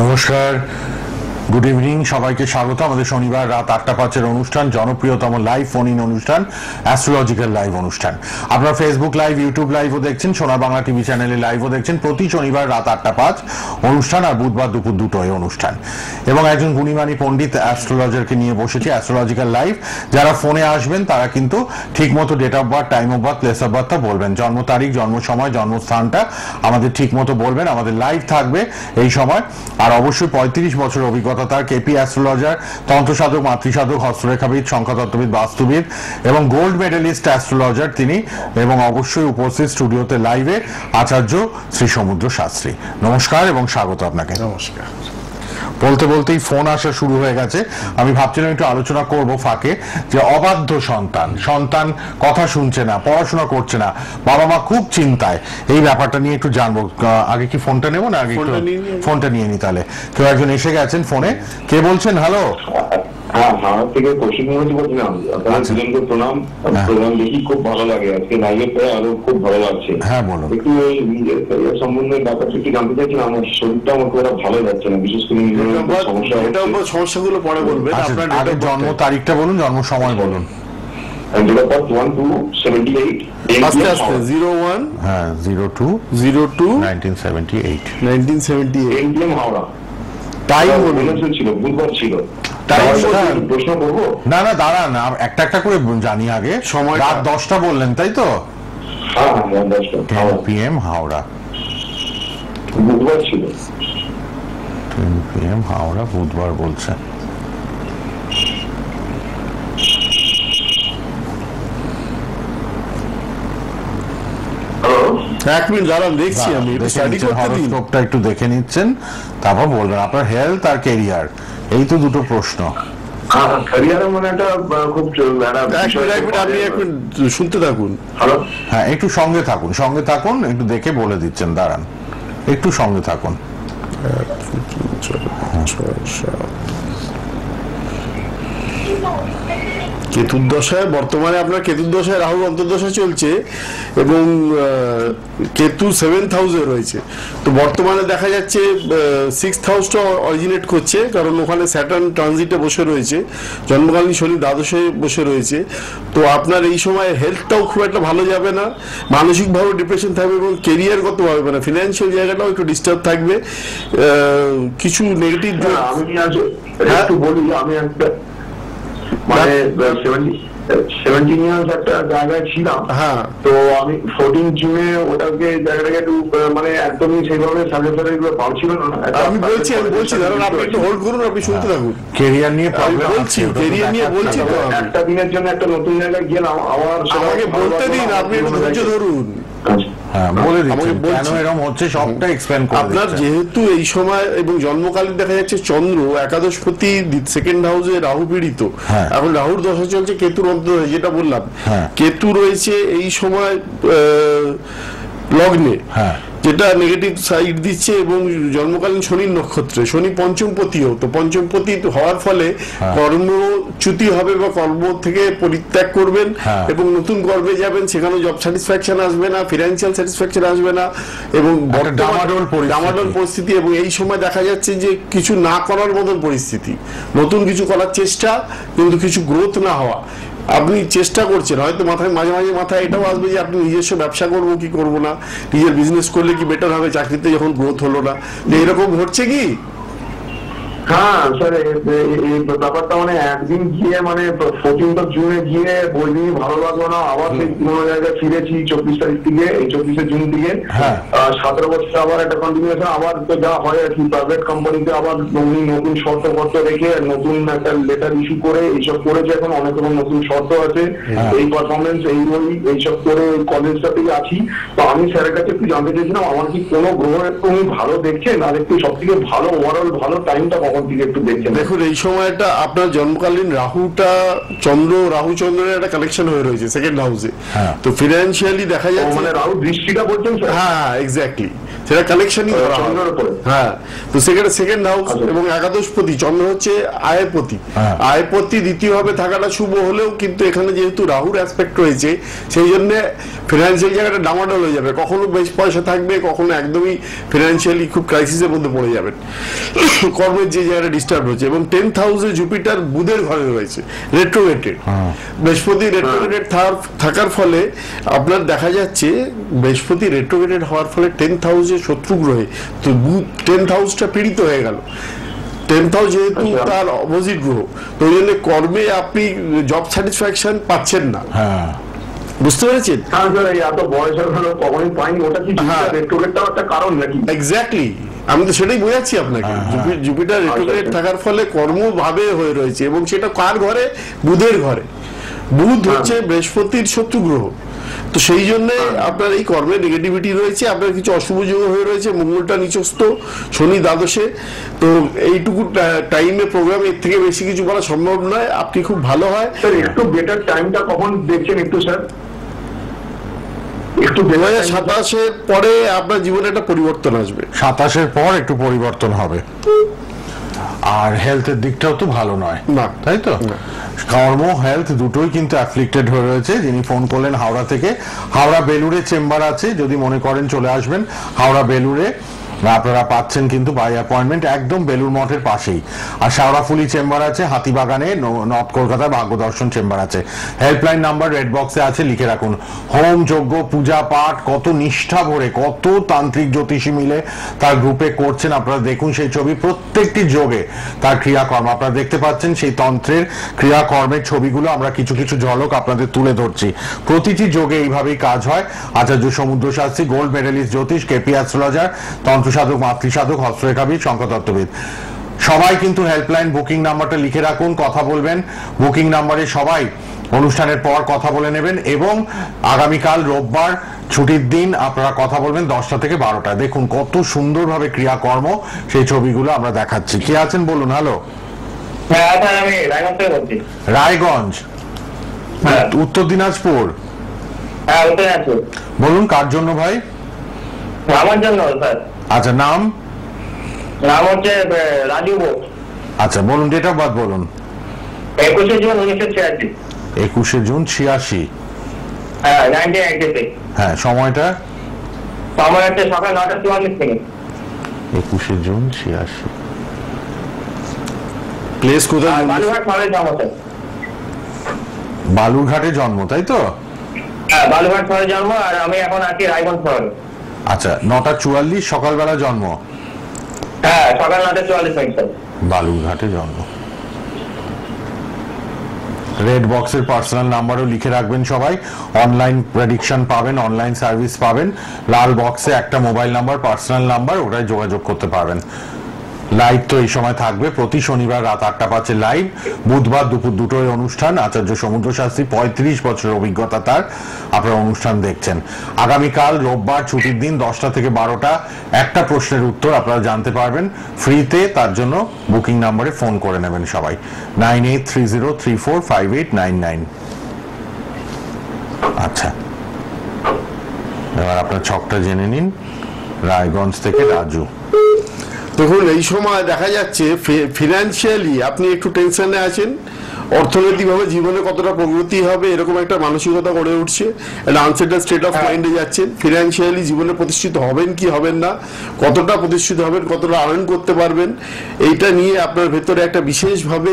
নমস্কার, good evening, সবাইকে স্বাগত আমাদের শনিবার রাত 8:05 অনুষ্ঠান, জনপ্রিয়তম লাইভ ফোন ইন অনুষ্ঠান, অ্যাস্ট্রোলজিক্যাল লাইভ অনুষ্ঠান। আপনারা ফেসবুক লাইভ, ইউটিউব লাইভও দেখছেন, সোনার বাংলা টিভি চ্যানেলে লাইভও দেখছেন। প্রতি শনিবার রাত 8:05 অনুষ্ঠান, আর বুধবার দুপুর 2টোয় অনুষ্ঠান। এবং একজন গুণীমানী পণ্ডিত অ্যাস্ট্রোলজারকে নিয়ে বসেছি অ্যাস্ট্রোলজিক্যাল লাইভ। যারা ফোনে আসবেন তারা কিন্তু ঠিক মতো date of birth, time of birth, place of বার্থটা বলবেন, জন্ম তারিখ, জন্ম সময়, জন্মস্থানটা আমাদের ঠিক মতো বলবেন। আমাদের লাইভ থাকবে এই সময়। আর অবশ্যই 35 বছর অভিজ্ঞতা তার, কেপি অ্যাস্ট্রোলজার, তন্ত্রসাধক, মাতৃসাধক, হস্তরেখাবিদ, সংখ্যাতত্ত্ববিদ, বাস্তুবিদ এবং গোল্ড মেডেলিস্ট অ্যাস্ট্রোলজার তিনি। এবং অবশ্যই উপস্থিত স্টুডিওতে লাইভে আচার্য শ্রী সমুদ্র শাস্ত্রী। নমস্কার এবং স্বাগত আপনাকে। নমস্কার। বলতে বলতেই ফোন আসা শুরু হয়ে গেছে। আমি ভাবছিলাম একটু আলোচনা করব ফাঁকে, যে অবাধ্য সন্তান কথা শুনছে না, পড়াশোনা করছে না, বাবা মা খুব চিন্তায়, এই ব্যাপারটা নিয়ে একটু জানবো। আগে কি ফোনটা নেবো না আগে ফোনটা নিয়ে নি? তাহলে কেউ একজন এসে গেছেন ফোনে। কে বলছেন? হ্যালো। ভারত থেকে কৌশিক মুখার্জি বলছিলাম। আপনার দুজনকে প্রণাম। প্রোগ্রাম দেখি খুব ভালো লাগে, আজকে লাইভে পেয়ে আরো খুব ভালো লাগছে। হ্যাঁ বলুন। একটু নিজের ক্যারিয়ার সম্বন্ধে ব্যাপারটা একটু জানতে চাইছিলাম। আমার শরীরটা আমার খুব একটা ভালো যাচ্ছে না, বিশেষ করে সমস্যাগুলো পরে বলবেন। আপনার আগে জন্ম তারিখটা বলুন, জন্ম সময় বলুন। আস্তে আস্তে 01 হ্যাঁ 02 1978 1978 হাওড়া। টাইম ছিল, বুধবার ছিল। প্রশ্ন করবো? না না দাঁড়ান, একটা একটা করে জানি আগে। সময় রাত 10টা বললেন তাই তো? হ্যাঁ 10 PM হাওড়া, বুধবার ছিল। 10 PM হাওড়া, বুধবার বলছে। এক মিনিট দাঁড়ান, দেখছি আমি। হরোস্কোপটা একটু দেখে নিচ্ছেন, তারপর বলবেন আপনার হেলথ আর ক্যারিয়ার, এই তো দুটো প্রশ্ন। মানে একটা খুব আপনি একটু শুনতে থাকুন। হ্যাঁ একটু সঙ্গে থাকুন, একটু দেখে বলে দিচ্ছেন, দাঁড়ান একটু সঙ্গে থাকুন। কেতুর্দশায়, বর্তমানে আপনার কেতুর্দশায় রাহুর অন্তর্দশা চলছে এবং কেতু 7th হাউসে রয়েছে। তো বর্তমানে দেখা যাচ্ছে 6th হাউসটা অরিজিনেট করছে, কারণ ওখানে স্যাটার্ন ট্রানজিটে বসে রয়েছে, জন্মকালীন শনি দ্বাদশে বসে রয়েছে। তো আপনার এই সময় হেলথটাও খুব একটা ভালো যাবে না, মানসিকভাবে ডিপ্রেশন থাকবে এবং কেরিয়ারগতভাবে মানে ফিনান্সিয়াল জায়গাটাও একটু ডিস্টার্ব থাকবে। কিছু নেগেটিভ একটু বলি, আমি একটা মানে 17 ইয়ার্স একটা জায়গায় ছিলাম। হ্যাঁ, তো আমি 14 জুনে ওটাকে জায়গাটাকে একটু মানে একদমই সেইভাবে সাজেশন এগুলো পাচ্ছিল না। আমি বলছি দাঁড়ান, আপনি একটু হোল্ড করুন, আপনি শুনতে থাকুন। ক্যারিয়ার নিয়ে ক্যারিয়ার নিয়ে বলছি তো, একটা দিনের জন্য একটা নতুন জায়গায় গেলাম। আমাকে বলতে দিন, আপনি একটু ধৈর্য ধরুন। আপনার যেহেতু এই সময় এবং জন্মকালীন দেখা যাচ্ছে চন্দ্র একাদশপতি, 2nd হাউসে রাহু পীড়িত, এখন রাহুর দশা চলছে, কেতুর অন্তর্দশা, যেটা বললাম কেতু রয়েছে এই সময় লগ্নে, যেটা নেগেটিভ সাইড দিচ্ছে, এবং জন্মকালীন শনির নক্ষত্রে, শনি পঞ্চমপতিও। তো পঞ্চমপতি হওয়ার ফলে কর্মচ্যুতি হবে বা কর্ম থেকে পরিত্যাগ করবেন এবং নতুন কর্মে যাবেন, সেখানে জব স্যাটিসফ্যাকশন আসবে না, ফিনান্সিয়াল স্যাটিসফ্যাকশন আসবে না এবং ডামাডোল পরিস্থিতি। এবং এই সময় দেখা যাচ্ছে যে কিছু না করার মতন পরিস্থিতি, নতুন কিছু করার চেষ্টা কিন্তু কিছু গ্রোথ না হওয়া। আপনি চেষ্টা করছেন, হয়তো মাঝে মাথায় এটাও আসবে যে আপনি নিজস্ব ব্যবসা করবো কি করবো না, নিজের বিজনেস করলে কি বেটার হবে, চাকরিতে যখন গ্রোথ হলো না। এরকম ঘটছে কি? হ্যাঁ স্যার, এই ব্যাপারটা মানে একদিন গিয়ে মানে 14 জুনে গিয়ে বইদিনই ভালো লাগলো না, আবার সেই পুরোনো জায়গায় ফিরেছি 24 তারিখ থেকে, এই 24 জুন থেকে। 17 বছর আবার একটা কন্টিনিউশন, আবার তো যা হয় আর কি, প্রাইভেট কোম্পানিতে আবার নতুন শর্ত রেখে নতুন একটা লেটার ইস্যু করে এইসব করেছে। এখন অনেক রকম নতুন শর্ত আছে, এই পারফরমেন্স, এই বই, এইসব করে কলেজটা থেকে আছি। তো আমি স্যারের কাছে একটু জানতে চাইছিলাম, আমার কি কোনো গ্রহ একটু উনি ভালো দেখছেন, আর একটু সব থেকে ভালো ওভারঅল ভালো টাইমটা দেখুন। এই সময়টা আপনার জন্মকালীন রাহুটা রাহু চন্দ্রের একটা কানেকশন হয়ে রয়েছে 2nd হাউসে। তো ফিনান্সিয়ালি দেখা যাচ্ছে, মানে রাহু দৃষ্টিটা বলছেন। হ্যাঁ এক্স্যাক্টলি। সেটা কালেকশনই ধরা হয়। চন্দ্রের উপরে। হ্যাঁ, তো সেখানে সেকেন্ড হাউস এবং একাদশপতি, চন্দ্র হচ্ছে আয়পতি। হ্যাঁ। আয়পতি দ্বিতীয়ভাবে থাকাটা শুভ হলেও কিন্তু এখানে যেহেতু রাহুর অ্যাসপেক্ট রয়েছে, সেই জন্য ফিনান্সিয়াল জায়গাটা ডামাডোল হয়ে যাবে। কখনো বেশ পয়সা থাকবে, কখনো একদমই ফিনান্সিয়ালি খুব ক্রাইসিসের মধ্যে পড়ে যাবেন। কর্মের যে জায়গাটা ডিস্টার্ব হচ্ছে, এবং 10th হাউসে জুপিটার বুধের ঘরে রয়েছে রেট্রোগেটেড। বৃহস্পতি রেট্রোগেটেড থাকার ফলে আপনার দেখা যাচ্ছে বৃহস্পতি রেট্রোগেটেড হওয়ার ফলে 10th হাউসে শত্রু গ্রহে, তো 10th হাউসটা পীড়িত হয়ে গেল। 10th হাউস যেহেতু তার অপোজিট গ্রহ, তো ওই জন্য কর্মে আপনি জব স্যাটিসফ্যাকশন পাচ্ছেন না। হ্যাঁ, বুঝতে পেরেছেন? হ্যাঁ স্যার, এই এত বয়সের হলো কখনোই পাইনি। ওটা কি রেট্রোগেটটাও একটা কারণ নাকি? এক্স্যাক্টলি, আমি তো সেটাই বোঝাচ্ছি আপনাকে। জুপিটার রেট্রোগ্রেড থাকার ফলে কর্মভাবে হয়ে রয়েছে, এবং সেটা কার ঘরে? বুধের ঘরে। বুধ হচ্ছে বৃহস্পতির শত্রু গ্রহ, তো সেই জন্য আপনার এই কর্মে নেগেটিভিটি রয়েছে, আপনার কিছু অশুভ যোগ হয়ে রয়েছে। মঙ্গলটা নিচস্থ, শনি দ্বাদশে, তো এইটুকু টাইমে প্রোগ্রামে এর থেকে বেশি কিছু বলা সম্ভব নয়। আপনি খুব ভালো হয় স্যার একটু বেটার টাইমটা কখন দেখছেন একটু স্যার? একটু 2027-এর পরে আপনার জীবনে একটা পরিবর্তন আসবে। 27-এর পর একটু পরিবর্তন হবে। আর হেলথের দিকটাও তো ভালো নয়, না। তাই তো? কর্ম হেলথ দুটোই কিন্তু অ্যাফ্লিক্টেড হয়ে রয়েছে। যিনি ফোন করলেন হাওড়া থেকে, হাওড়া বেলুড়ে চেম্বার আছে, যদি মনে করেন চলে আসবেন হাওড়া বেলুড়ে। আপনারা পাচ্ছেন কিন্তু বাই অ্যাপয়েন্টমেন্ট, একদম বেলুর মঠের পাশেই। আর শাওড়াফুলি চেম্বার আছে হাতিবাগানে, নর্থ কলকাতায় ভাগ্যদর্শন চেম্বার আছে। হেল্পলাইন নাম্বার রেড বক্সে আছে, লিখে রাখুন। হোম যজ্ঞ পূজা পাঠ কত নিষ্ঠা ভরে, কত তান্ত্রিক জ্যোতিষী মিলে তার গ্রুপে করছেন। আপনারা দেখুন সেই ছবি, প্রত্যেকটি যোগে তার ক্রিয়াকর্ম আপনারা দেখতে পাচ্ছেন। সেই তন্ত্রের ক্রিয়াকর্মের ছবিগুলো আমরা কিছু কিছু ঝলক আপনাদের তুলে ধরছি। প্রতিটি যোগে এইভাবেই কাজ হয়। আচার্য সমুদ্র শাস্ত্রী, গোল্ড মেডেলিস্ট জ্যোতিষ, কেপি অ্যাস্ট্রোলজার, তন্ত্র সাধক, মাতৃসাধক, হস্তরেখাবিদ, সংখ্যাতত্ত্ববিদ, সবাই কিন্তু হেল্পলাইন বুকিং নাম্বারটা লিখে রাখুন, কথা বলবেন। বুকিং নাম্বারে সবাই অনুষ্ঠানের পর কথা বলে নেবেন, এবং আগামীকাল রোববার ছুটির দিন আপনারা কথা বলবেন 10টা থেকে 12টা। দেখুন কত সুন্দরভাবে ক্রিয়াকর্ম, সেই ছবিগুলো আমরা দেখাচ্ছি। কে আছেন বলুন? হ্যালো, হ্যাঁ স্যার, আমি রায়গঞ্জ থেকে বলছি। রায়গঞ্জ, হ্যাঁ। উত্তর দিনাজপুর। হ্যাঁ, উত্তর দিনাজপুর। বলুন কার জন্য ভাই? আমার জন্য স্যার। আচ্ছা, নাম? নাম হচ্ছে রাজু বোস। আচ্ছা বলুন, ডেট অফ বার্থ বলুন। 21শে জুন 1986। 21শে জুন 86। হ্যাঁ, 1986। হ্যাঁ, সময়টা? সময় হচ্ছে সকাল 9:44 থেকে। 21শে জুন 86। প্লেস কোথায়? বালুঘাট শহরের জন্ম স্যার। বালুরঘাটে জন্ম, তাই তো? হ্যাঁ, বালুঘাট শহরে জন্ম, আর আমি এখন আছি রায়গঞ্জ শহরে। আচ্ছা, 9:44 সকালবেলা জন্ম। হ্যাঁ, সকাল 9:44 স্যার। বালুরঘাটে জন্ম। রেড বক্সের পার্সোনাল নাম্বারও লিখে রাখবেন সবাই। অনলাইন প্রেডিকশন পাবেন, অনলাইন সার্ভিস পাবেন। লাল বক্সে একটা মোবাইল নাম্বার, পার্সোনাল নাম্বার, ওটাই যোগাযোগ করতে পারবেন। লাইভ তো এই সময় থাকবে, প্রতি শনিবার রাত 8:05 লাইভ, বুধবার দুপুর 2টোয় অনুষ্ঠান। আচার্য সমুদ্র শাস্ত্রী, 35 বছরের অভিজ্ঞতা তার, আপনারা অনুষ্ঠান দেখছেন। আগামীকাল রোববার ছুটির দিন 10টা থেকে 12টা, একটা প্রশ্নের উত্তর আপনারা জানতে পারবেন ফ্রিতে। তার জন্য বুকিং নাম্বারে ফোন করে নেবেন সবাই, 9830345899। আচ্ছা, এবার আপনার ছকটা জেনে নিন। রায়গঞ্জ থেকে রাজু। দেখুন, এই সময় দেখা যাচ্ছে ফিনান্সিয়ালি আপনি একটু টেনশনে আছেন। অর্থনৈতিকভাবে জীবনে কতটা প্রগতি হবে এরকম একটা মানসিকতা গড়ে উঠছে, একটা আনসেটেল স্টেট অফ মাইন্ডে যাচ্ছেন। ফিনান্সিয়ালি জীবনে প্রতিষ্ঠিত হবেন কি হবেন না, কতটা প্রতিষ্ঠিত হবেন, কতটা আর্ন করতে পারবেন, এইটা নিয়ে আপনার ভেতরে একটা বিশেষভাবে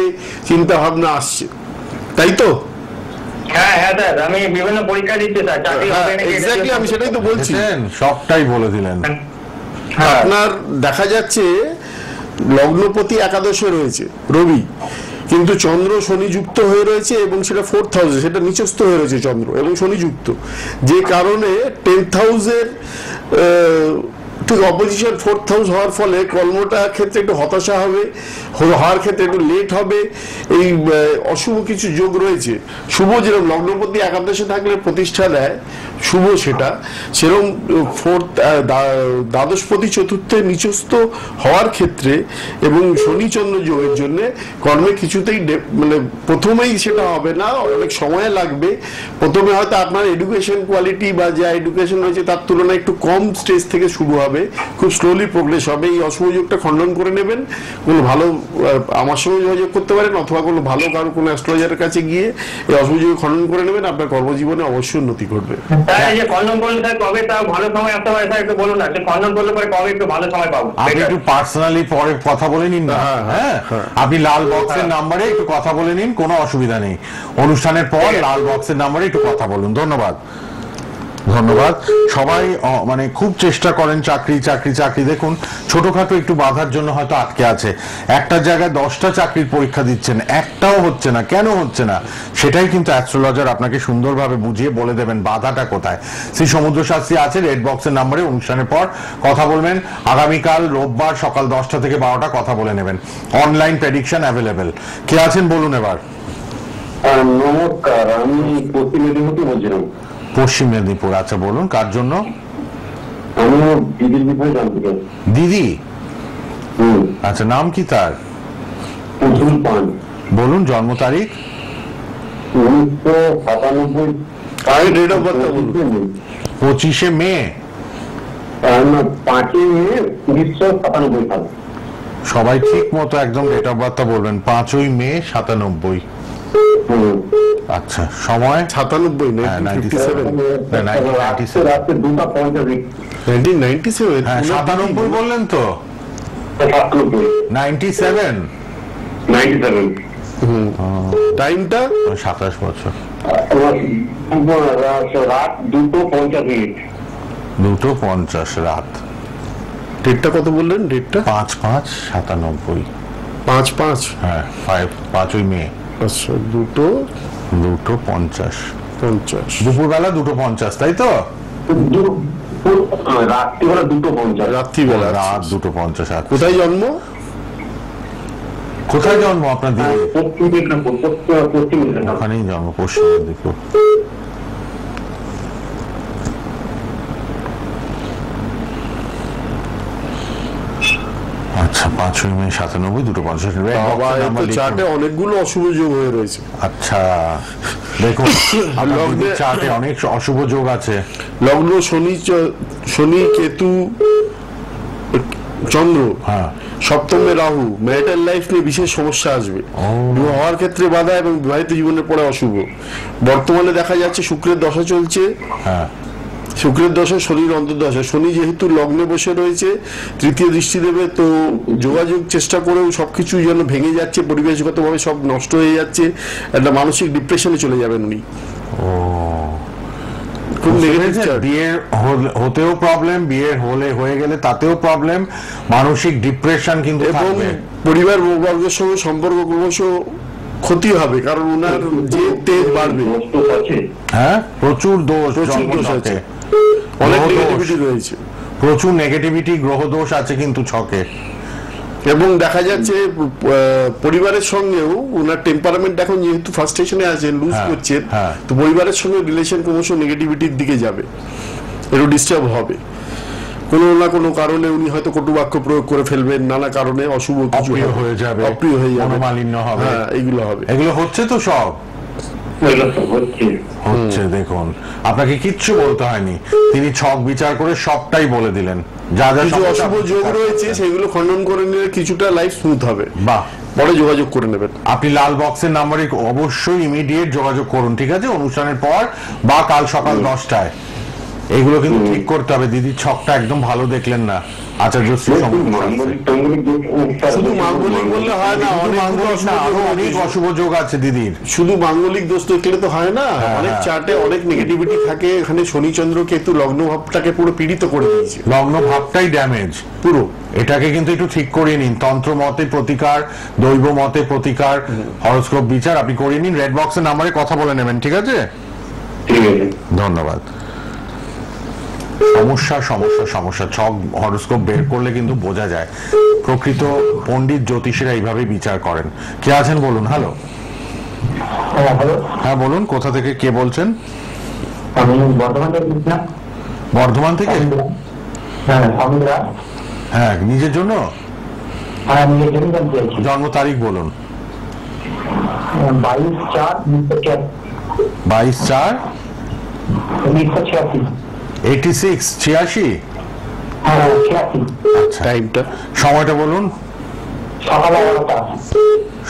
চিন্তা ভাবনা আসছে, তাই তো? হ্যাঁ হ্যাঁ স্যার, আমি বিভিন্ন পরীক্ষা দিচ্ছি স্যার, চাকরি হবে নাকি এক্স্যাক্টলি, আমি সেটাই তো বলছি। সবটাই বলে দিলেন। হ্যাঁ। আপনার দেখা যাচ্ছে লগ্নপতি একাদশে রয়েছে রবি, কিন্তু চন্দ্র শনি যুক্ত হয়ে রয়েছে, এবং সেটা 4th হাউসে, সেটা নিচস্থ হয়ে রয়েছে চন্দ্র এবং শনি যুক্ত, যে কারণে 10th হাউসের ঠিক অপোজিশন 4th হাউস হওয়ার ফলে কর্মটা ক্ষেত্রে একটু হতাশা হবে, হওয়ার ক্ষেত্রে একটু লেট হবে। এই অশুভ কিছু যোগ রয়েছে। শুভ যেরকম লগ্নপতি একাদশে থাকলে প্রতিষ্ঠা দেয়, শুভ সেটা সেরকম ফোর্থ দ্বাদশপতি চতুর্থে নিচস্থ হওয়ার ক্ষেত্রে এবং শনি চন্দ্র যোগের জন্য কর্মে কিছুতেই মানে প্রথমেই সেটা হবে না, অনেক সময় লাগবে। প্রথমে হয়তো আপনার এডুকেশন কোয়ালিটি বা যা এডুকেশন হয়েছে তার তুলনায় একটু কম স্টেজ থেকে শুরু হবে, খুব স্লোলি প্রোগ্রেস হবে। এই অশুভ যোগটা খণ্ডন করে নেবেন, কোনো ভালো আমার সঙ্গে যোগাযোগ করতে পারেন অথবা কোনো ভালো কারো কোনো অ্যাস্ট্রোলজারের কাছে গিয়ে এই অশুভ যোগ খণ্ডন করে নেবেন, আপনার কর্মজীবনে অবশ্যই উন্নতি ঘটবে। স্যার এই যে খণ্ডন করলে স্যার কবে তাও ভালো সময় আসতে পারে স্যার একটু বলুন না, যে খণ্ডন করলে পরে কবে একটু ভালো সময় পাবো? আপনি একটু পার্সোনালি পরে কথা বলে নিন না। হ্যাঁ, আপনি লাল বক্সের নাম্বারে একটু কথা বলে নিন, কোনো অসুবিধা নেই। অনুষ্ঠানের পর লাল বক্সের নাম্বারে একটু কথা বলুন। ধন্যবাদ। ধন্যবাদ। সবাই মানে খুব চেষ্টা করেন চাকরি চাকরি চাকরি, দেখুন ছোটখাটো একটু বাধার জন্য হয়তো আটকে আছে। একটা জায়গায় 10টা চাকরির পরীক্ষা দিচ্ছেন, একটাও হচ্ছে না, কেন হচ্ছে না সেটাই কিন্তু অ্যাস্ট্রোলজার আপনাকে সুন্দরভাবে বুঝিয়ে বলে দেবেন বাধাটা কোথায়। শ্রী সমুদ্র শাস্ত্রী আছে রেড বক্সের নাম্বারে, অনুষ্ঠানের পর কথা বলবেন। আগামীকাল রোববার সকাল 10টা থেকে 12টা কথা বলে নেবেন। Online prediction available. কে আছেন বলুন এবার। নমস্কার, আমি পশ্চিম মেদিনীপুর বলছিলাম। পশ্চিম মেদিনীপুর, আচ্ছা বলুন কার জন্য? আমি দিদির বিষয়ে জানতে চাই। দিদি? আচ্ছা, নাম কি তার? পুতুল পান। বলুন জন্ম তারিখ। 1997। ডেট অফ বার্থ বলুন। 25শে মে। 5ই মে 1997 সাল। সবাই ঠিক মতো একদম ডেট অফ বার্থ বলবেন। 5ই মে 97। আচ্ছা, সময় 97 রাত্রে 2:50। 1997। হ্যাঁ 97 বললেন তো? 97। টাইমটা 27 বছর। রাত 2:50। 2:50 রাত। ডেটটা কত বললেন? ডেটটা 5/5/97। 5/5। হ্যাঁ 5ই মে। আচ্ছা, 2:50। দুপুরবেলা 2:50, তাই তো? রাত্রিবেলা 2:50। রাত্রিবেলা। রাত 2:50। কোথায় জন্ম? কোথায় জন্ম আপনার দিদি? পশ্চিম মেদিনীপুর। ওখানেই জন্ম, পশ্চিম মেদিনীপুর। আচ্ছা, 5ই মে 97, 2:50। চার্টে অনেকগুলো অশুভ যোগ হয়ে রয়েছে। আচ্ছা দেখুন, লগ্নের চার্টে অনেক অশুভ যোগ আছে। লগ্ন শনি কেতু চন্দ্র, হ্যাঁ, সপ্তমে রাহু, ম্যারিটাল লাইফ নিয়ে বিশেষ সমস্যা আসবে। বিবাহ হওয়ার ক্ষেত্রে বাধা এবং বিবাহিত জীবনের পরে অশুভ। বর্তমানে দেখা যাচ্ছে শুক্রের দশা চলছে। হ্যাঁ, শুক্রের দশা, শনির অন্তর্দশা। শনি যেহেতু লগ্নে বসে রয়েছে, তৃতীয় দৃষ্টি দেবে, তো যোগাযোগ চেষ্টা করেও সবকিছু যেন ভেঙে যাচ্ছে, পরিবেশগতভাবে সব নষ্ট হয়ে যাচ্ছে, একটা মানসিক ডিপ্রেশনে চলে যাবেন উনি। খুব নেগেটিভ চার্ট। বিয়ের হতেও প্রবলেম, বিয়ের হয়ে গেলে তাতেও প্রবলেম, মানসিক ডিপ্রেশন কিন্তু থাকবে। পরিবার বর্গের সঙ্গে সম্পর্ক ক্রমশ ক্ষতি হবে, কারণ ওনার যে তেজ বাড়বে। হ্যাঁ, প্রচুর দোষ আছে, অনেক নেগেটিভিটি রয়েছে, প্রচুর নেগেটিভিটি, গ্রহ দোষ আছে কিন্তু ছকে। এবং দেখা যাচ্ছে পরিবারের সঙ্গেও ওনার টেম্পারামেন্ট এখন যেহেতু ফার্স্টেশনে আছে, লুজ করছেন, তো পরিবারের সঙ্গে রিলেশন ক্রমশ নেগেটিভিটির দিকে যাবে, একটু ডিস্টার্ব হবে। কোনো না কোনো কারণে উনি হয়তো কটু বাক্য প্রয়োগ করে ফেলবেন, নানা কারণে অশুভ কিছু হয়ে যাবে, অপ্রিয় হয়ে যাবে, মনোমালিন্য হবে। হ্যাঁ, এগুলো হবে। এগুলো হচ্ছে তো সব হচ্ছে। দেখুন, আপনাকে কিচ্ছু বলতে হয়নি, তিনি ছক বিচার করে সবটাই বলে দিলেন। যা যা অশুভ যোগ রয়েছে সেগুলো খণ্ডন করে নিলে কিছুটা লাইফ স্মুথ হবে। বাহ, পরে যোগাযোগ করে নেবেন। আপনি লাল বক্সের নাম্বারে অবশ্যই ইমিডিয়েট যোগাযোগ করুন, ঠিক আছে? অনুষ্ঠানের পর বা কাল সকাল 10টায়। এগুলো কিন্তু ঠিক করতে হবে। দিদির ছকটা একদম ভালো দেখলেন না। আচার্য শুধু মাঙ্গলিক বললে হয় না, অনেক অশুভ যোগ আছে দিদির। শুধু মাঙ্গলিক দোষ দেখলে তো হয় না, অনেক চার্টে অনেক নেগেটিভিটি থাকে। এখানে শনি চন্দ্র কেতু লগ্ন ভাবটাকে পুরো পীড়িত করে দিয়েছে, লগ্ন ভাবটাই ড্যামেজ পুরো। এটাকে কিন্তু একটু ঠিক করিয়ে নিন। তন্ত্র মতে প্রতিকার, দৈব মতে প্রতিকার, হরোস্কোপ বিচার আপনি করিয়ে নিন। রেড বক্সের নাম্বারে কথা বলে নেবেন, ঠিক আছে? ধন্যবাদ। সমস্যা সমস্যা সমস্যা, ছক হরোস্কোপ বের করলে কিন্তু বোঝা যায়। প্রকৃত পণ্ডিত জ্যোতিষীরা এইভাবে বিচার করেন। কে আছেন বলুন। হ্যালো। হ্যাঁ বলুন, কোথা থেকে কে বলছেন? আমি বর্ধমান থেকে বলছিলাম। বর্ধমান থেকে? হ্যাঁ, সমীরা। হ্যাঁ, নিজের জন্য? হ্যাঁ, নিজের জন্য জানতে চাইছি। জন্ম তারিখ বলুন। 22/4/1986। 22/4/1986। 86? হ্যাঁ, 86। আচ্ছা, টাইমটা সময়টা বলুন। সকাল 11টা।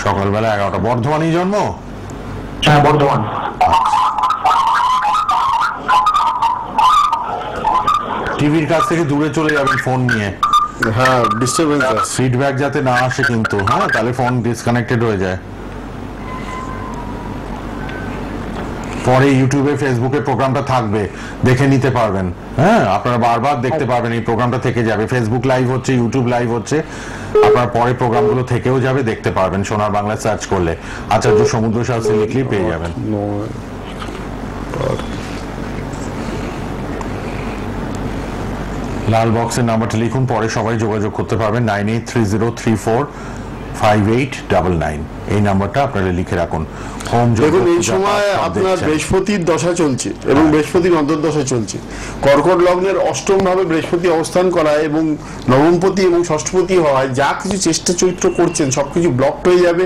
সকালবেলা 11টা। বর্ধমানেই জন্ম? হ্যাঁ, বর্ধমান। টিভির কাছ থেকে দূরে চলে যাবেন ফোন নিয়ে। হ্যাঁ, ডিস্টারবেন্স আছে। ফিডব্যাক যাতে না আসে কিন্তু, হ্যাঁ, তাহলে ফোন ডিসকানেক্টেড হয়ে যায়। পরে ইউটিউবে ফেসবুকে প্রোগ্রামটা থাকবে, দেখে নিতে পারবেন। হ্যাঁ, আপনারা বারবার দেখতে পারবেন, এই প্রোগ্রামটা থেকে যাবে। ফেসবুক লাইভ হচ্ছে, ইউটিউব লাইভ হচ্ছে, আপনার পরে প্রোগ্রামগুলো থেকেও যাবে, দেখতে পারবেন। সোনার বাংলা সার্চ করলে আচার্য সমুদ্র শাস্ত্রী লিখলেই পেয়ে যাবেন। লাল বক্সের নাম্বারটা লিখুন, পরে সবাই যোগাযোগ করতে পারবেন। 9830345899 এই নাম্বারটা আপনারা লিখে রাখুন। হোম দেখুন, এই সময় আপনার বৃহস্পতির দশা চলছে এবং বৃহস্পতির অন্তর্দশা চলছে। কর্কট লগ্নের অষ্টম ভাবে বৃহস্পতি অবস্থান করায় এবং নবমপতি এবং ষষ্ঠপতি হওয়ায় যা কিছু চেষ্টা চরিত্র করছেন সবকিছু ব্লকড হয়ে যাবে।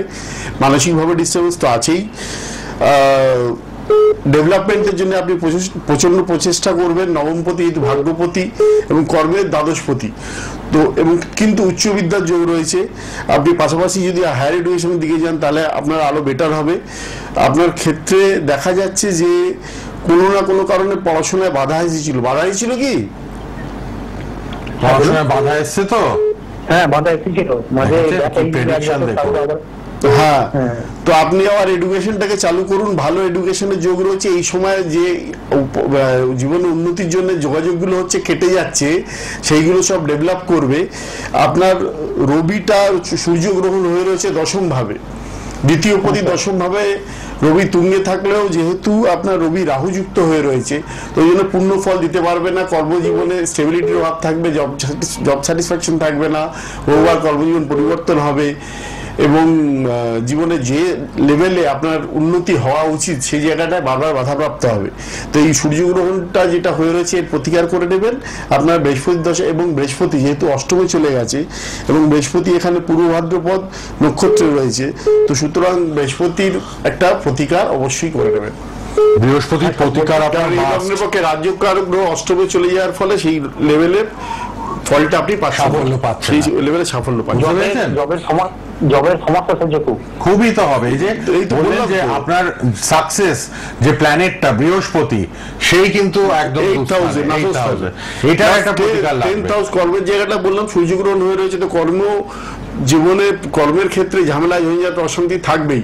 মানসিকভাবে ডিস্টার্বেন্স তো আছেই। ডেভেলপমেন্টের জন্য আপনি প্রচন্ড প্রচেষ্টা করবেন। নবমপতি যেহেতু ভাগ্যপতি এবং কর্মের দ্বাদশপতি, তো এবং কিন্তু উচ্চ বিদ্যার যোগ রয়েছে। আপনি পাশাপাশি যদি হায়ার এডুকেশনের দিকে যান তাহলে আপনার আরো বেটার হবে। আপনার ক্ষেত্রে দেখা যাচ্ছে যে কোনো না কোনো কারণে পড়াশোনায় বাধা এসেছিল কি? পড়াশোনায় বাধা এসছে তো? হ্যাঁ, বাধা এসেছিল মাঝে। প্রেডিকশন দেখুন। হ্যাঁ, তো আপনি আবার এডুকেশনটাকে চালু করুন। ভালো এডুকেশনের যোগ রয়েছে। এই সময় যে জীবনে উন্নতির জন্য যোগাযোগগুলো হচ্ছে কেটে যাচ্ছে, সেইগুলো সব ডেভেলপ করবে। আপনার রবিটা সূর্যগ্রহণ হয়ে রয়েছে দশম ভাবে, দ্বিতীয় পতি দশম ভাবে রবি তুঙ্গে থাকলেও যেহেতু আপনার রবি রাহু যুক্ত হয়ে রয়েছে, তো ওই জন্য পূর্ণ ফল দিতে পারবে না। কর্মজীবনে স্টেবিলিটির অভাব থাকবে, জব স্যাটিসফ্যাকশন থাকবে না, বহুবার কর্মজীবন পরিবর্তন হবে এবং জীবনে যে লেভেলে আপনার উন্নতি হওয়া উচিত সেই জায়গাটায় বারবার বাধাপ্রাপ্ত হবে। তো এই সূর্যগ্রহণটা যেটা হয়ে রয়েছে এর প্রতিকার করে নেবেন। আপনার বৃহস্পতি দশা এবং বৃহস্পতি যেহেতু অষ্টমে চলে গেছে এবং বৃহস্পতি এখানে পূর্ব ভাদ্রপদ নক্ষত্রে রয়েছে, তো সুতরাং বৃহস্পতির একটা প্রতিকার অবশ্যই করে নেবেন। বৃহস্পতির প্রতিকার আপনার লগ্নের পক্ষে রাজ্যকারক গ্রহ অষ্টমে চলে যাওয়ার ফলে সেই লেভেলের ফলটা আপনি সাফল্য পাচ্ছেন, সেই লেভেলে সাফল্য পাচ্ছেন। জবের সমস্যা সহ্য খুবই তো হবে। এই যে বললেন যে আপনার সাকসেস যে প্ল্যানেটটা বৃহস্পতি, সেই কিন্তু একদম এটা একটা প্রতিকার লাগবে। 10th কর্মের জায়গাটা বললাম সূর্যগ্রহণ হয়ে রয়েছে, তো কর্ম জীবনে কর্মের ক্ষেত্রে ঝামেলা ঝঞ্ঝাট অশান্তি থাকবেই।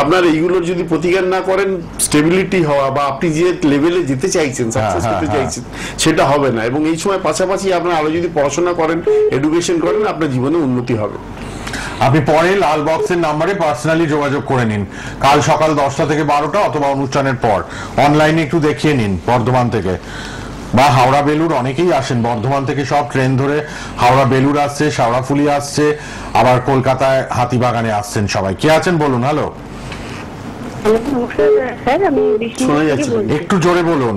আপনার এইগুলোর যদি প্রতিকার না করেন, স্টেবিলিটি হওয়া বা আপনি যে লেভেলে যেতে চাইছেন, সাকসেস করতে চাইছেন, সেটা হবে না। এবং এই সময় পাশাপাশি আপনার আরো যদি পড়াশোনা করেন, এডুকেশন করেন, আপনার জীবনে উন্নতি হবে। আপনি পরে লাল বক্সের নাম্বারে পার্সোনালি যোগাযোগ করে নিন, কাল সকাল 10টা থেকে 12টা অথবা অনুষ্ঠানের পর। অনলাইনে একটু দেখিয়ে নিন বর্ধমান থেকে বা হাওড়া বেলুর, অনেকেই আসেন বর্ধমান থেকে, সব ট্রেন ধরে হাওড়া বেলুর আসছে, শাওড়াফুলি আসছে, আবার কলকাতায় হাতিবাগানে আসছেন সবাই। কে আছেন বলুন? হ্যালো, স্যার আমি একটু জোরে বলুন।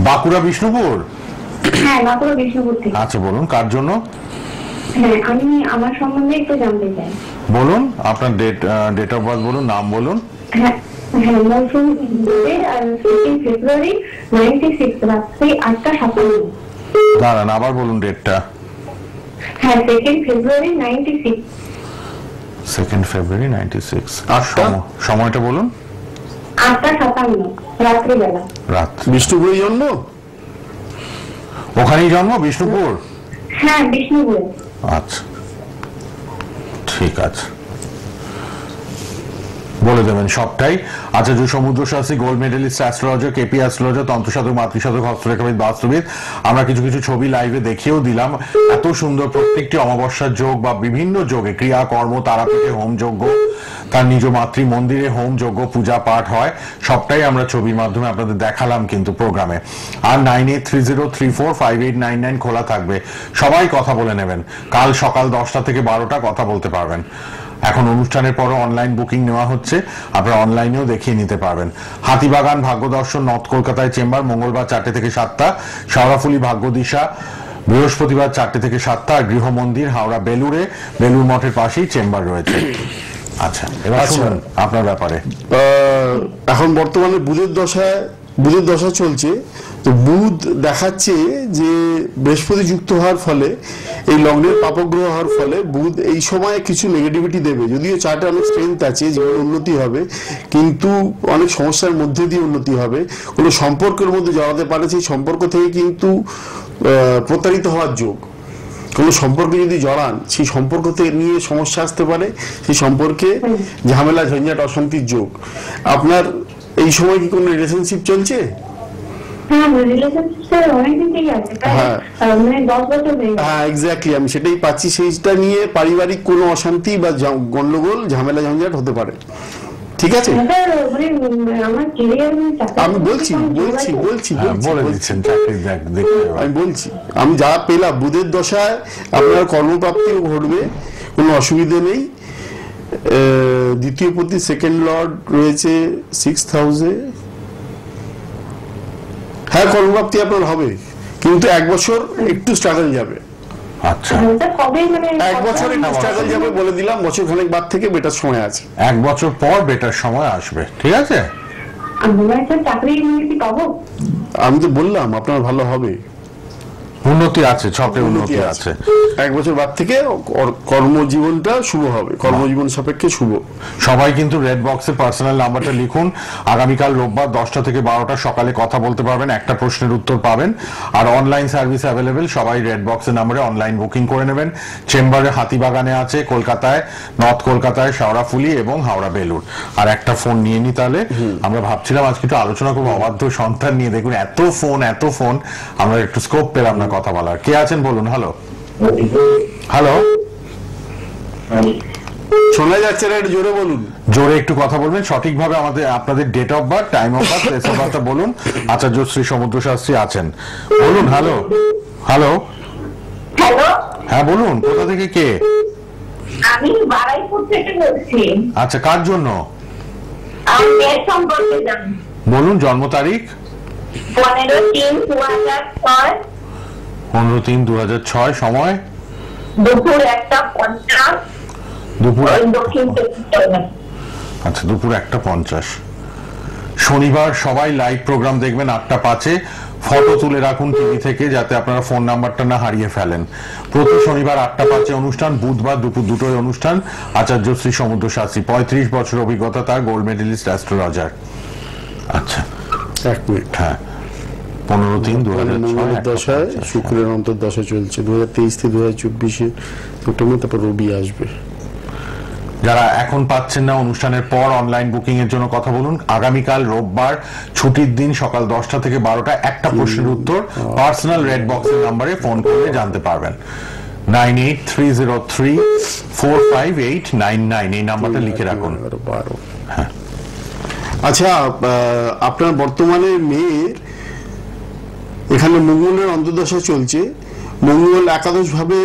বাঁকুড়া বিষ্ণুপুর? হ্যাঁ, বাঁকুড়া বিষ্ণুপুর থেকে। আচ্ছা, বলুন কার জন্য? হ্যাঁ, আমি আমার সম্বন্ধে একটু জানতে চাই। বলুন আপনার ডেট অফ বার্থ বলুন, নাম বলুন। হ্যাঁ, মৌসুম ফেব্রুয়ারি 96, রাত্রি 8টা 57। দাঁড়ান, আবার বলুন ডেটটা। হ্যাঁ, 2nd ফেব্রুয়ারি 96। 2nd ফেব্রুয়ারি 96। আর সময়টা বলুন। 8টা 57 রাত্রিবেলা। রাত। বিষ্ণুপুরে জন্ম? ওখানেই জন্ম বিষ্ণুপুর? হ্যাঁ, বিষ্ণুপুর। আচ্ছা, ঠিক আছে, বলে দেবেন সবটাই। Acharya Samudra Shastri, gold medalist astrologer, KP astrologer, তন্ত্রসাধক, মাতৃসাধক, হস্তরেখাবিদ, বাস্তুবিদ। আমরা কিছু কিছু ছবি লাইভে দেখিয়েও দিলাম। এত সুন্দর প্রত্যেকটি অমাবস্যার যোগ বা বিভিন্ন যোগে, ক্রিয়া কর্ম, তারাপীঠে হোম যজ্ঞ, তার নিজ মাতৃ মন্দিরে হোম যজ্ঞ, পূজা পাঠ হয়, সবটাই আমরা ছবির মাধ্যমে আপনাদের দেখালাম কিন্তু প্রোগ্রামে। আর 9830345899 খোলা থাকবে, সবাই কথা বলে নেবেন। কাল সকাল 10টা থেকে 12টা কথা বলতে পারবেন। এখন অনুষ্ঠানের পরও অনলাইন বুকিং নেওয়া হচ্ছে, আপনারা অনলাইনেও দেখিয়ে নিতে পারবেন। হাতিবাগান ভাগ্যদর্শন নর্থ কলকাতায় চেম্বার মঙ্গলবার 4টে থেকে 7টা, শেওড়াফুলি ভাগ্যদিশা বৃহস্পতিবার 4টে থেকে 7টা, আর গৃহমন্দির হাওড়া বেলুড়ে বেলুড় মঠের পাশেই চেম্বার রয়েছে। আচ্ছা, এবার শুনুন আপনার ব্যাপারে। এখন বর্তমানে বুধের দশা চলছে, তো বুধ দেখাচ্ছে যে বৃহস্পতি যুক্ত হওয়ার ফলে, এই লগ্নের পাপগ্রহ হওয়ার ফলে বুধ এই সময় কিছু নেগেটিভিটি দেবে। যদিও চার্টে অনেক স্ট্রেংথ আছে, জীবনে উন্নতি হবে, কিন্তু অনেক সমস্যার মধ্যে দিয়ে উন্নতি হবে। কোনো সম্পর্কের মধ্যে জড়াতে পারে, সেই সম্পর্ক থেকে কিন্তু প্রতারিত হওয়ার যোগ। কোনো সম্পর্কে যদি জড়ান, সেই সম্পর্ক থেকে নিয়ে সমস্যা আসতে পারে, সেই সম্পর্কে ঝামেলা ঝঞ্ঝাট অশান্তির যোগ। আপনার এই সময় কি কোনো রিলেশনশিপ চলছে? হ্যাঁ, এক্স্যাক্টলি, আমি সেটাই পাচ্ছি। সেইটা নিয়ে পারিবারিক কোনো অশান্তি বা গন্ডগোল ঝামেলা ঝঞ্ঝাট হতে পারে। ঠিক আছে, আমি বলছি, আমি যা পেলাম বুধের দশায় আপনার কর্মপ্রাপ্তিও ঘটবে, কোনো অসুবিধে নেই। দ্বিতীয় পতি সেকেন্ড লর্ড রয়েছে 6th হাউসে। হ্যাঁ, কর্মপ্রাপ্তি আপনার হবে, কিন্তু 1 বছর একটু স্ট্রাগল যাবে। আচ্ছা, 1 বছর একটু স্ট্রাগল যাবে বলে দিলাম, বছর খানেক বাদ থেকে বেটার সময় আছে। 1 বছর পর বেটার সময় আসবে। ঠিক আছে, আমি তো বললাম আপনার ভালো হবে, উন্নতি আছে, ছকে উন্নতি আছে। 1 বছর বাদ থেকে কর্মজীবনটা শুভ হবে, কর্মজীবন সাপেক্ষে শুভ। সবাই কিন্তু রেড বক্সে পার্সোনাল নাম্বারটা লিখুন। আগামীকাল রোববার 10টা থেকে 12টা সকালে কথা বলতে পারবেন, একটা প্রশ্নের উত্তর পাবেন। আর অনলাইন সার্ভিস অ্যাভেলেবেল, সবাই রেড বক্সের নাম্বারে অনলাইন বুকিং করে নেবেন। চেম্বারে হাতিবাগানে আছে, কলকাতায়, নর্থ কলকাতায় শেওড়াফুলি এবং হাওড়া বেলুড়। আর একটা ফোন নিয়ে নি তাহলে। আমরা ভাবছিলাম আজকে একটু আলোচনা করবো অবাধ্য সন্তান নিয়ে। দেখুন এত ফোন, আমরা একটু স্কোপ পেলাম না কথা বলার। কে আছেন বলুন। হ্যালো, শোনা যাচ্ছে না, একটু জোরে বলুন। জোরে একটু কথা বলবেন, সঠিকভাবে আপনাদের date of birth, time of birth, place of birth বলুন। আচার্য শ্রী সমুদ্র শাস্ত্রী আছেন, বলুন। হ্যালো, হ্যাঁ বলুন, কোথা থেকে কে? আমি বারাইপুর থেকে বলছি। আচ্ছা, কার জন্য? আমি মেয়ের সম্পর্কে জানি। বলুন, জন্ম তারিখ? 15/3/2006। 15/3/2006, সময়? দুপুর 1:50। দুপুর দক্ষিণ চব্বিশ পরগনা। আচ্ছা, দুপুর 1:50। শনিবার সবাই লাইভ প্রোগ্রাম দেখবেন 8:05। ফটো তুলে রাখুন টিভি থেকে, যাতে আপনারা ফোন নাম্বারটা না হারিয়ে ফেলেন। প্রতি শনিবার 8:05 অনুষ্ঠান, বুধবার দুপুর 2টোয় অনুষ্ঠান। আচার্য শ্রী সমুদ্র শাস্ত্রী, 35 বছর অভিজ্ঞতা তার, গোল্ড মেডেলিস্ট অ্যাস্ট্রোলজার। আচ্ছা, 1 মিনিট। হ্যাঁ, 15/3/2006 দশায় শুক্রের অন্তর্দশা চলছে 2023 থেকে 2024 সেপ্টেম্বর, তারপর রবি আসবে। যারা এখন পাচ্ছেন না, অনুষ্ঠানের পর অনলাইন বুকিং এর জন্য কথা বলুন। আগামীকাল রোববার ছুটির দিন, সকাল 10টা থেকে 12টা, একটা প্রশ্নের উত্তর পার্সোনাল রেড বক্সের নাম্বারে ফোন করে জানতে পারবেন। 9830345899 এই নাম্বারটা লিখে রাখুন। হ্যাঁ, আচ্ছা, আপনার বর্তমানে মেয়ের এখানে মঙ্গলের অন্তর্দশা চলছে। মঙ্গল একাদশ ভাবে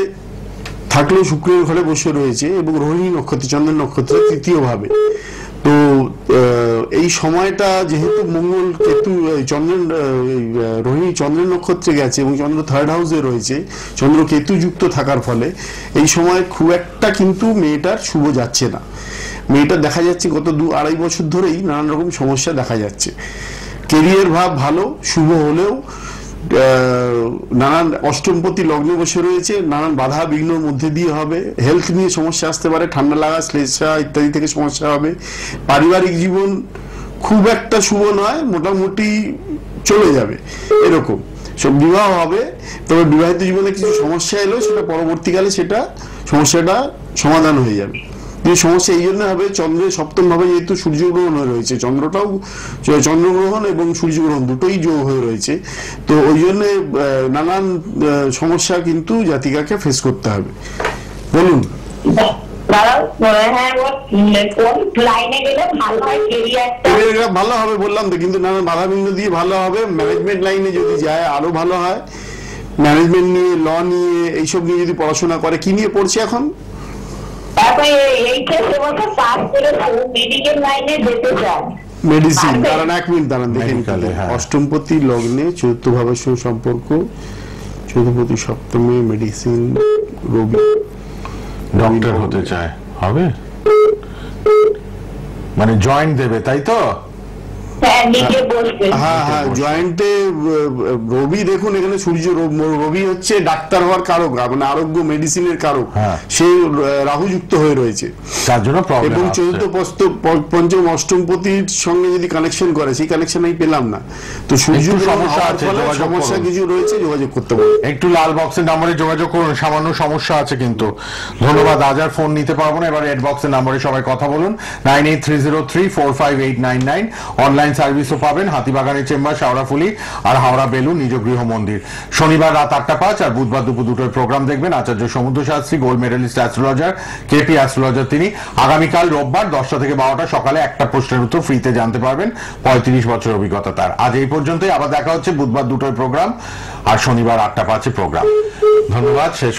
থাকলেও শুক্রের ঘরে বসে রয়েছে, এবং রোহিণী নক্ষত্র, চন্দ্রের নক্ষত্র 3য় ভাবে। তো এই সময়টা যেহেতু মঙ্গল কেতু চন্দ্রের রোহিণী চন্দ্রের নক্ষত্রে গেছে এবং চন্দ্র 3rd হাউসে রয়েছে, চন্দ্র কেতু যুক্ত থাকার ফলে এই সময় খুব একটা কিন্তু মেয়েটার শুভ যাচ্ছে না। মেয়েটা দেখা যাচ্ছে গত 2-2.5 বছর ধরেই নানান রকম সমস্যা দেখা যাচ্ছে। কেরিয়ার ভাব ভালো, শুভ হলেও নানান অষ্টমপতি লগ্নে বসে রয়েছে, নানান বাধা বিঘ্নের মধ্যে দিয়ে হবে। হেলথ নিয়ে সমস্যা আসতে পারে, ঠান্ডা লাগা, শ্লেষা ইত্যাদি থেকে সমস্যা হবে। পারিবারিক জীবন খুব একটা শুভ নয়, মোটামুটি চলে যাবে এরকম। সব বিবাহ হবে, তবে বিবাহিত জীবনে কিছু সমস্যা এলো, সেটা পরবর্তীকালে সমস্যাটা সমাধান হয়ে যাবে। কিন্তু সমস্যা এই জন্য হবে, চন্দ্রের 7ম ভাবে যেহেতু সূর্যগ্রহণ হয়ে রয়েছে, চন্দ্রগ্রহণ এবং সূর্যগ্রহণ দুটোই যোগ হয়ে রয়েছে, তো ওই জন্য নানান সমস্যা কিন্তু জাতিকাকে ফেস করতে হবে। বলুন। ভালো হবে বললাম তো, কিন্তু নানান বাধা বিঘ্ন দিয়ে ভালো হবে। ম্যানেজমেন্ট লাইনে যদি যায় আরো ভালো হয়। ম্যানেজমেন্ট নিয়ে, ল নিয়ে, এইসব নিয়ে যদি পড়াশোনা করে। কি নিয়ে পড়ছে এখন? তারপরে এইচএস এবছর পাস করে মেডিকেল লাইনে যেতে চান। Medicine, Perfect. দাঁড়ান 1 মিনিট দাঁড়ান দেখে নিতে হবে। Medical-এ, হ্যাঁ। অষ্টমপতি লগ্নে চতুর্থ ভাবের সঙ্গে সম্পর্ক, চতুর্থপতি সপ্তমে মেডিসিন, রবি ডক্টর হতে চায়, হবে মানে জয়েন্ট দেবে তাই তো? হ্যাঁ, নিজে বসবে। হ্যাঁ হ্যাঁ, জয়েন্টে রবি, দেখুন এখানে সূর্য রবি হচ্ছে ডাক্তার হওয়ার কারক, মানে আরোগ্য মেডিসিনের কারক, হ্যাঁ। সে রাহুযুক্ত হয়ে রয়েছে তার জন্য প্রবলেম এবং চতুর্থ পঞ্চম অষ্টমপতির সঙ্গে যদি কানেকশন করে, সেই কানেকশন আমি পেলাম না। তো সূর্য একটু গ্রহণ সমস্যা হওয়ার আছে, ফলে যোগাযোগ সমস্যা করুন। কিছু রয়েছে, যোগাযোগ করতে পারবো। একটু লাল বক্সের নম্বরে যোগাযোগ করুন, সামান্য সমস্যা আছে কিন্তু। ধন্যবাদ, আজ আর ফোন নিতে পারবো না, এবার রেড বক্সের নম্বরে সবাই কথা বলুন 9830345899। অনলাইন সার্ভিসও পাবেন হাতিবাগানের চেম্বার, শাওড়াফুলি আর হাওড়া বেলুন নিজ গৃহ মন্দির। শনিবার রাত 8টা 5 আর বুধবার দুপুর 2টোয় প্রোগ্রাম দেখবেন। Acharya Samudra Shastri, gold medalist astrologer, KP astrologer তিনি। আগামীকাল রোববার 10টা থেকে 12টা সকালে একটা প্রশ্নের উত্তর ফ্রিতে জানতে পারবেন। 35 বছর অভিজ্ঞতা তার। আজ এই পর্যন্তই, আবার দেখা হচ্ছে বুধবার 2টোয় প্রোগ্রাম আর শনিবার 8টা 5 প্রোগ্রাম। ধন্যবাদ, শেষ